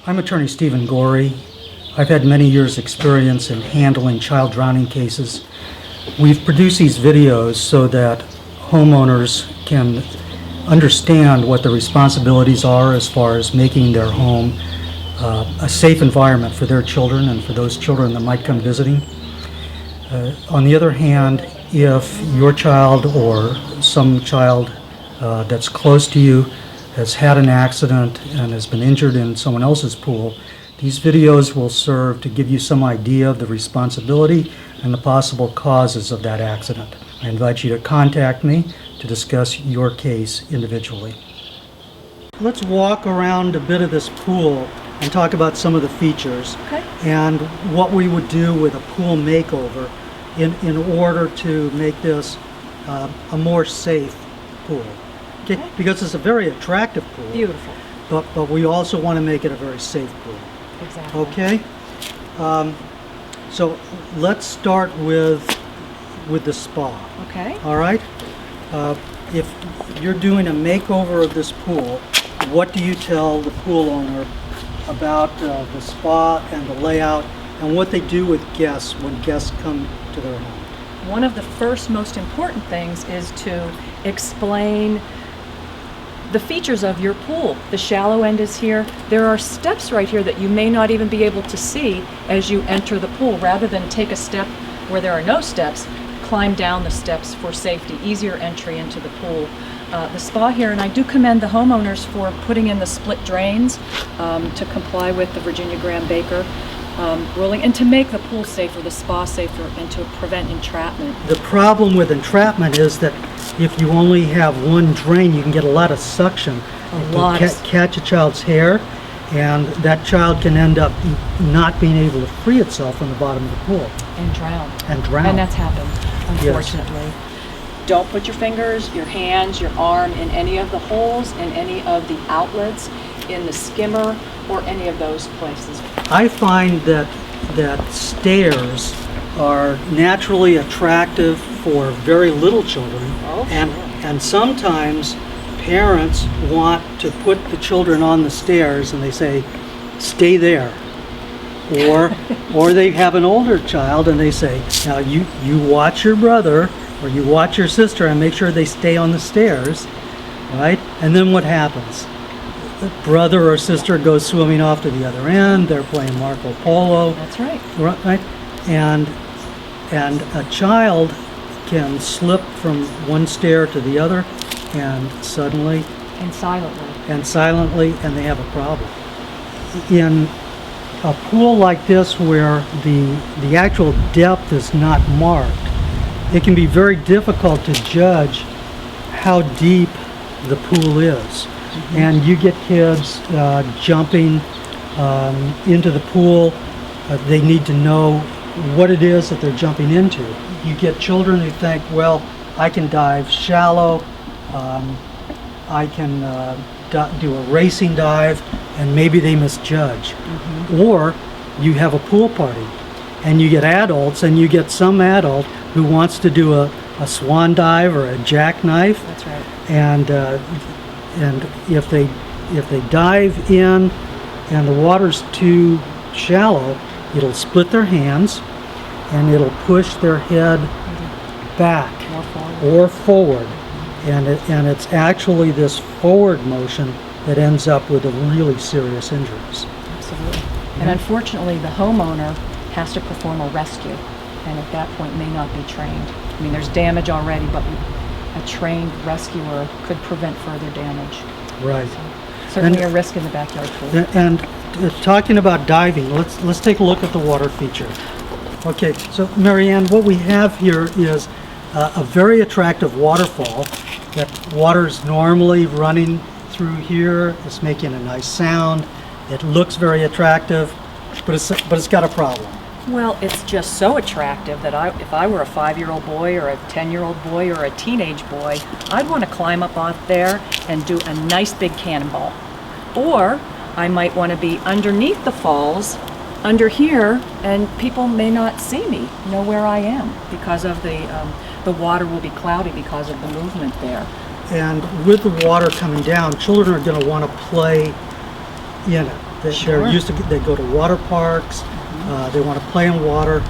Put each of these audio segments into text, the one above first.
I'm Attorney Stephen Gorey. I've had many years' experience in handling child drowning cases. We've produced these videos so that homeowners can understand what the responsibilities are as far as making their home a safe environment for their children and for those children that might come visiting. On the other hand, if your child or some child that's close to you has had an accident and has been injured in someone else's pool, these videos will serve to give you some idea of the responsibility and the possible causes of that accident. I invite you to contact me to discuss your case individually. Let's walk around a bit of this pool and talk about some of the features and what we would do with a pool makeover in order to make this a more safe pool. Okay. Because it's a very attractive pool. Beautiful. But we also want to make it a very safe pool. Exactly. Okay? So let's start with the spa. Okay. All right? If you're doing a makeover of this pool, what do you tell the pool owner about the spa and the layout and what they do with guests when guests come to their home? One of the first most important things is to explain the features of your pool. The shallow end is here. There are steps right here that you may not even be able to see as you enter the pool. Rather than take a step where there are no steps, climb down the steps for safety, easier entry into the pool. The spa here, and I do commend the homeowners for putting in the split drains to comply with the Virginia Graham-Baker ruling and to make the pool safer, the spa safer, and to prevent entrapment. The problem with entrapment is that if you only have one drain, you can get a lot of suction. Catch a child's hair, and that child can end up not being able to free itself from the bottom of the pool. And drown. And that's happened, unfortunately. Yes. Don't put your fingers, your hands, your arm in any of the holes, in any of the outlets, in the skimmer, or any of those places. I find that stairs are naturally attractive for very little children, and sometimes parents want to put the children on the stairs and they say, stay there. Or they have an older child and they say, now you watch your brother or you watch your sister and make sure they stay on the stairs, right? And then what happens? The brother or sister goes swimming off to the other end, they're playing Marco Polo. That's right. Right? And a child can slip from one stair to the other and suddenly And silently and they have a problem. In a pool like this where the actual depth is not marked, it can be very difficult to judge how deep the pool is. Mm-hmm. And you get kids jumping into the pool. They need to know what it is that they're jumping into. You get children who think, well, I can dive shallow, I can do a racing dive, and maybe they misjudge. Mm-hmm. Or you have a pool party, and you get adults, and you get some adult who wants to do a swan dive or a jackknife. That's right. And if they dive in and the water's too shallow, it'll split their hands and it'll push their head back or forward. And it's actually this forward motion that ends up with the really serious injuries. Absolutely. And unfortunately, the homeowner has to perform a rescue, and at that point may not be trained. I mean, there's damage already, but a trained rescuer could prevent further damage. Right. So, certainly a risk in the backyard pool. And talking about diving, let's take a look at the water feature. Okay, so Mary Ann, what we have here is a very attractive waterfall. That water's normally running through here. It's making a nice sound. It looks very attractive, but it's got a problem. Well, it's just so attractive that if I were a 5-year-old boy or a 10-year-old boy or a teenage boy, I'd want to climb up out there and do a nice big cannonball. Or I might want to be underneath the falls, under here, and people may not see me, know where I am, because of the water will be cloudy because of the movement there. And with the water coming down, children are going to want to play in it. Sure. They go to water parks, they want to play in water,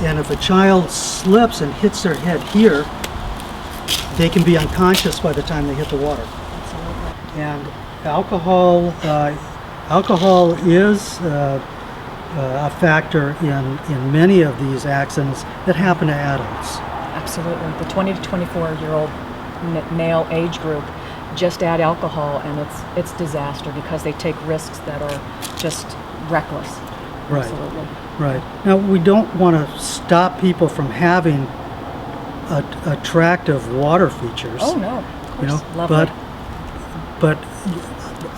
and if a child slips and hits their head here, they can be unconscious by the time they hit the water. Absolutely. And alcohol is a factor in many of these accidents that happen to adults. Absolutely. The 20 to 24-year-old male age group, just add alcohol and it's disaster because they take risks that are just reckless. Right. Absolutely. Right. Now, we don't want to stop people from having attractive water features. Oh no, of course. Lovely. but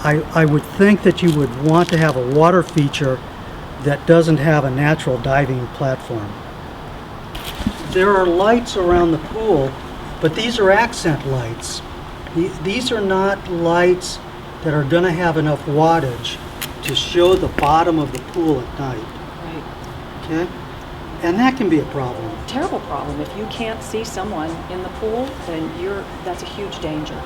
I would think that you would want to have a water feature that doesn't have a natural diving platform. There are lights around the pool, but these are accent lights. These are not lights that are going to have enough wattage to show the bottom of the pool at night. Right. Okay? And that can be a problem. Terrible problem. If you can't see someone in the pool, then that's a huge danger.